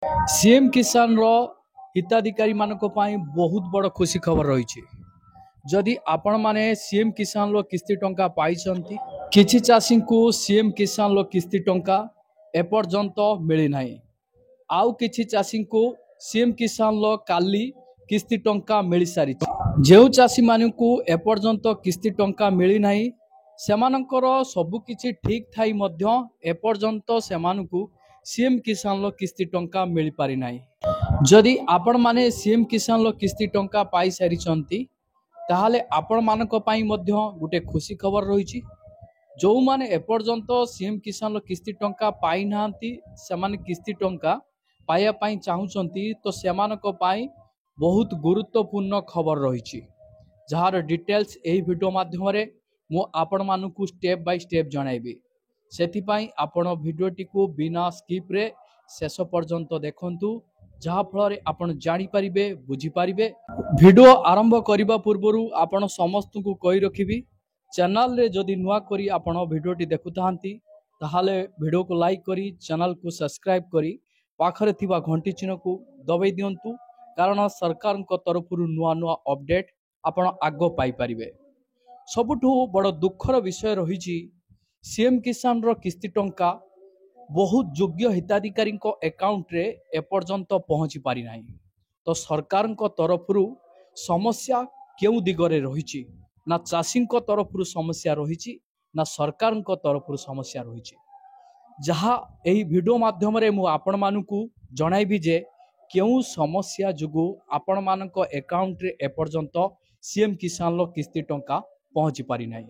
CM किसान रो हिताधिकारी मानक पई बहुत बड़ खुशी खबर रही। जदि आपण माने सीएम किसान रो किस्ती टंका पाइछंती, किछि चाषी को सीएम किसान रो किस्ती टंका एपर्यंत मिली नाही। आउ किछि चाषी को सीएम किसान रो काली किस्ती टंका मिली सारी। जेउ चाषी मानकु एपर्यंत किस्ती टंका मिली नाही, सेमानकर सबु किछि ठीक थाई मध्य एपर्यंत सेमानकु सीएम किसान रो किस्ती टंका मिली पारि नाही। जदि आपण माने सीएम किसान रो किस्ती टंका पाई सारी चंती, ताहाले आपण मानक पई मध्य गुटे खुशी खबर रही। जो माने एपर्यंत सीएम किसान रो किस्ती टंका पाई नांती, सेमाने किस्ती टंका पाया पई चाहुचंती, तो सेमानक पई बहुत गुरुत्वपूर्ण खबर रही। जार डिटेल्स एही वीडियो माध्यम रे मु आपण मानकु स्टेप बाय स्टेप जणाइबी। सेथिपाई आपण वीडियोटी को बिना स्किप रे शेष पर्यंत देखंतु, जहा फल आपण जानि परिबे, बुझी परिबे। वीडियो आरंभ करिबा पूर्वरु आपण समस्त को कहि रखिबी, चैनल रे जदि नुआ करी आपण वीडियोटी देखुतांती, ताहाले वीडियो को लाइक करी चैनल को सब्सक्राइब करी पाखरे थिबा घंटी चिन्ह को दबाई दियंतु, कारण सरकार को तरफरु नुआ नुआ अपडेट आपण आगो पाई परिबे। सबुठु बड़ दुखर विषय रही, सीएम किसान रो किस्ती टंका बहुत योग्य हिताधिकारी अकाउंट रे एपर्यंत पहुंची पारि नाही। तो सरकार तरफरु समस्या केउ दिगरे रही, ना चाषी तरफरु समस्या रही, ना सरकार तरफरु समस्या रही। जहा एही वीडियो माध्यम रे मु आपण मानकु जणाइबी जे केउ समस्या जुगु आपण मानक अकाउंट रे एपर्यंत सीएम किसान लो किस्ती टंका पहुंची पारि नाही।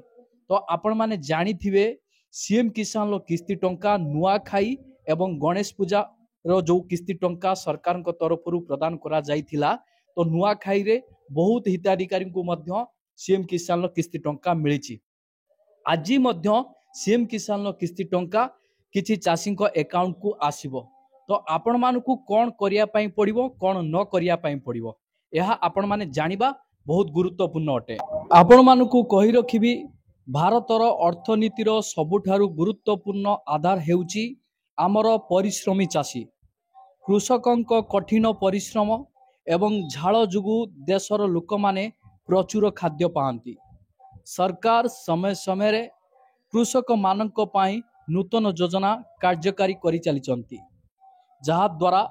तो आपण माने जानि थिबे, सीएम किसान लो किस्ती टंका नुआ खाई एवं गणेश पूजा रो जो किस्ती टंका सरकार को तरफरु प्रदान करा जाइथिला, तो नुआ खाई रे बहुत हिताधिकारी को मध्य सीएम किसान लो किस्ती टंका मिलिछि। आजि मध्य सीएम किसान लो किस्ती टंका किछि चाषी को अकाउंट को आसीबो। तो आपण मानकु कोन करिया पई पड़िबो, कोन न करिया पई पड़िबो, यह आपण माने जानिबा बहुत गुरुत्वपूर्ण अटे। आपण मानकु कहि रखिबी, भारतर अर्थनीतिर सबुठारु गुरुत्वपूर्ण आधार हेउची आमर परिश्रमी चाषी। कृषकंक कठिन परिश्रम एवं झाड़ जुगु देशर लोक माने प्रचुर खाद्य पाआंती। सरकार समय समय रे कृषक मानक पाई नूतन योजना कार्यकारी करि चलिचंती, जहा द्वारा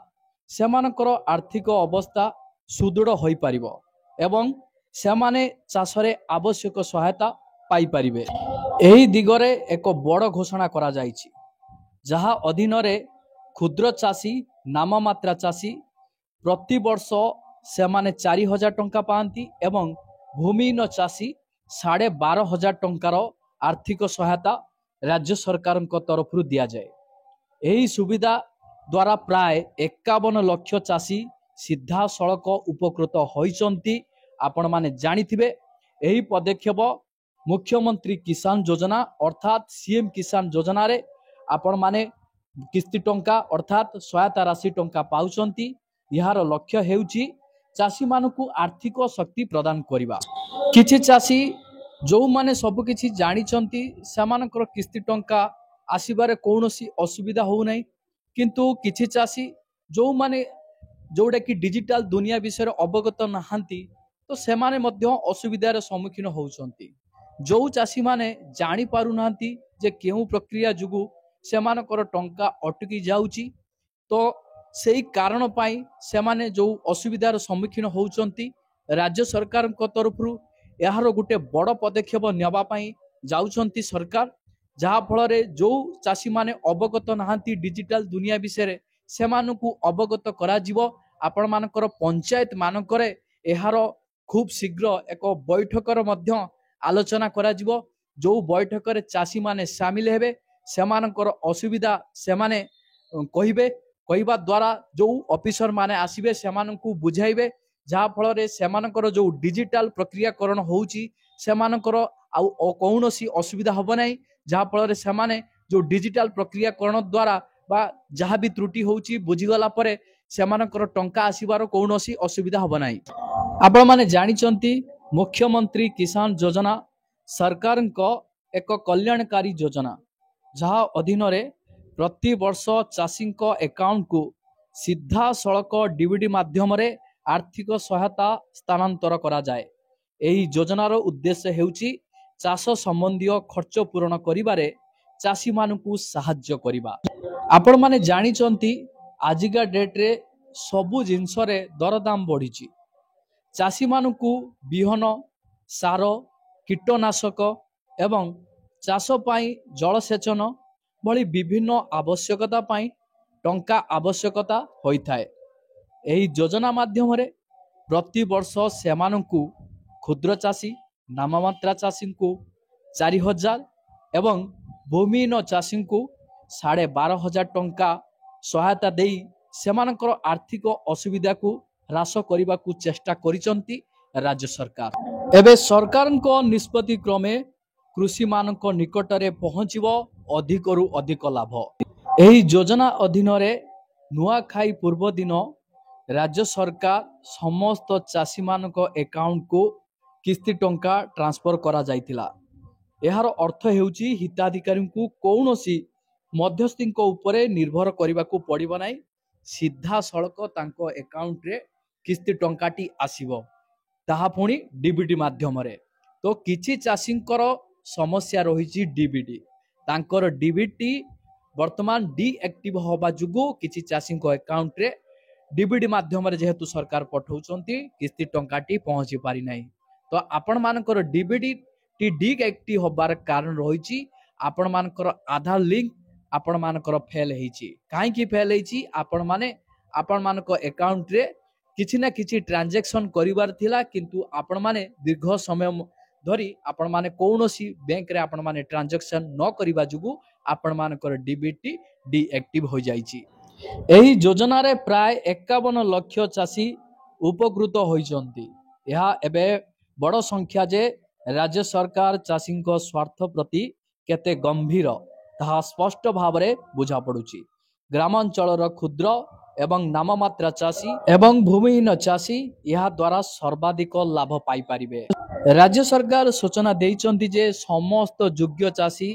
सेमानकर आर्थिक अवस्था सुदृढ़ होई परिबो एवं सेमाने चाषरे आवश्यक सहायता पाई परिबे। एही दिगरे एक बड़ घोषणा करा जाइछि, जहा अधीन रे क्षुद्र चाषी, नाममात्रा चाषी प्रति वर्ष सेमाने 4000 टंका पाआंती एवं भूमिहीन चाषी 12,500 टंकार आर्थिक सहायता राज्य सरकार तरफ दिया जाए। यही सुविधा द्वारा प्राय 51 लाख चाषी सीधा सड़क उपकृत होइचंती। आपण माने जानिथिबे, यही पदक्षेप मुख्यमंत्री किसान योजना अर्थात सीएम किसान योजना रे आपण माने किस्ती टंका अर्थात सहायता राशि टंका पाउचंती। यार लक्ष्य हेउची चाषी मानकु आर्थिक शक्ति प्रदान करिबा। किछि चाषी जो माने सब किछि जानिचंती, सेमानकर किस्ती टंका आसीबारे कोनोसी असुविधा हो नै, किंतु किछि चाषी जो माने जोडा कि डिजिटल दुनिया विषय अवगत नहांती, तो सेमाने मध्य असुविधार सम्मुखीन होउचंती। जो चाषी माने जानी पारु नांती जे केउ प्रक्रिया जुगु सेमानकर टंका अटकी जाउची, तो सेही कारण पाई सेमाने जो असुविधार सम्मुखीन होउचंती, राज्य सरकार को तरफरु यार गुटे बड़ पदक्षेप नेबा पाई जाउचंती सरकार। जहा फल रे जो चाषी माने अवगत नहांती डिजिटल दुनिया विषय सेमानकु अवगत करा जिवो। आपण मानकर पंचायत मानकरे यार खूब शीघ्र एक बैठकर मध्य आलोचना करा जिवो। जो बैठक रे चाषी माने शामिल हेबे, सेमानकर असुविधा सेमाने कहिबे, कहिबा द्वारा जो ऑफिसर माने आसीबे सेमानकु बुझाइबे, जहा फल रे सेमानकर जो डिजिटल प्रक्रियाकरण होउची सेमानकर आउ कौनसी असुविधा हबो नै। जहा फल रे सेमाने जो डिजिटल प्रक्रियाकरण द्वारा बा जहा भी त्रुटि होउची बुझिगला परे सेमानकर टंका आसीबार कौनसी असुविधा हबो नै। आपण माने जानिचंती, मुख्यमंत्री किसान योजना सरकार एक कल्याणकारी योजना, जहा अधीन रे प्रति वर्ष चाषी अकाउंट को सीधा सड़क डीबीडी माध्यम आर्थिक सहायता स्थानांतर करा जाए। एही योजनार उद्देश्य हेउची चाष संबंधी खर्च पूरण करिबारे चाषी मानकु साहाय्य करिबा। आपण माने जानिचंती आजिका डेट रे सबु जिनस रे दरदाम बढ़ी। चाषी मानकु बिहन सार कीटनाशक एवं चाष पाई जलसेचन भली विभिन्न आवश्यकता पाई टंका आवश्यकता होइथाए। एही योजना माध्यम रे प्रति वर्ष सेमानंकु क्षुद्र चाषी नाममात्रा चाषी को 4,000 एवं भूमिहीन चाषी को 12,500 टंका सहायता देई सेमानकर आर्थिक असुविधा को ह्रास करने को चेष्टा करिसंती राज्य सरकार। एबे सरकार निष्पत्ति क्रमे कृषि मानक निकटरे पहुँचब अधिकरु अधिक लाभ। एही योजना अधीन रे नुआखाई पूर्व दिन राज्य सरकार समस्त चाषी मानक अकाउंट को किस्ती टंका ट्रांसफर करा जाइतिला। एहार अर्थ हेउची हिताधिकारी को कौनसी मध्यस्थी उपरे निर्भर करने को पड़िबो नाही। सीधा सड़क तांको अकाउंट रे किस्ती टंकाटी आसीबो, ताहा पुणी डीबीटी माध्यम रे। तो किछि चाषींकर समस्या रही डीबीटी, तांकर डीबीटी वर्तमान डीएक्टिव होबा जुगु किछि चाषी अकाउंट रे डीबीटी माध्यम रे जेहेतु सरकार पठाउछंती किस्ती टंकाटी पहुंची पारि नाही। तो आपण मानकर डीबीटी टी डीएक्टिव होबार कारण रही आपण मानकर आधार लिंक आपण मानकर फेल हेछि। काहे कि फेल हेछि? आपण मानक अकाउंट रे किछि ना किछि ट्रांजैक्शन करिवार थिला, किंतु आपण माने दीर्घ समय धरी आपण माने कौनसी बैंक रे आपण माने ट्रांजैक्शन न करिवा जुगु आपण मानकर डीबीटी डीएक्टिव हो जाइछि। एही योजना रे प्राय 51 लाख चाषी उपकृत होइछंती। यह एबे बड़ संख्या जे राज्य सरकार चाषी स्वार्थ प्रति केते गंभीर ताहा स्पष्ट भाव में बुझा पड़ुछि। ग्रामांचल क्षुद्र एवं नाममात्रा चाषी एवं भूमिहीन चाषी यह द्वारा सर्वाधिक लाभ पाई पारिबे। राज्य सरकार सूचना देइचंती जे समस्त योग्य चाषी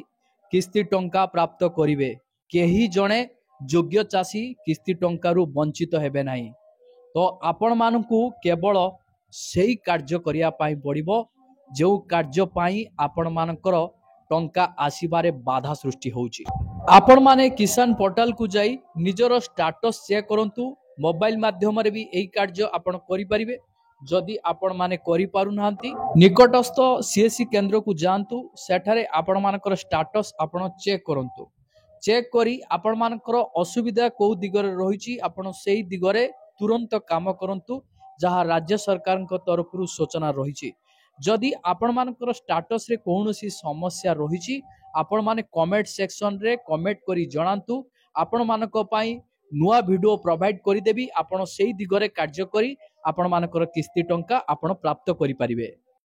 किस्ती टंका प्राप्त करिवे। केही जणे योग्य चाषी किस्ती टंकारु वंचित हेबे नाही। तो आपण मानकु केवल सेही कार्य करिया पाई पड़िबो जो कार्य पाई आपण मानकर टंका आसीबारे बाधा सृष्टि होउची। आपण माने किसान पोर्टल को जाई निजर स्टेटस चेक करंतु। मोबाइल माध्यम रे भी एही कार्य आपण करि परिबे। जदि आपण माने करि पारु नांती निकटस्थ सीएससी केंद्र को जानतु, सेठारे आपण मानकर स्टेटस आपण चेक करंतु। चेक करी आपण मानकर असुविधा को दिगरे रहिची आपण सेही दिगरे तुरंत काम करंतु, जहाँ राज्य सरकार तरफ सूचना रही। जदि आपण मानकर स्टेटस रे कौनसी समस्या रही आपण माने कमेंट सेक्शन रे कमेंट करी जणांतु। आपण मानक पई नुआ वीडियो प्रोवाइड करी देबी। आपण सेही दिगरे कार्य करी आपण मानकर किस्ती टंका आपण प्राप्त करि परिबे।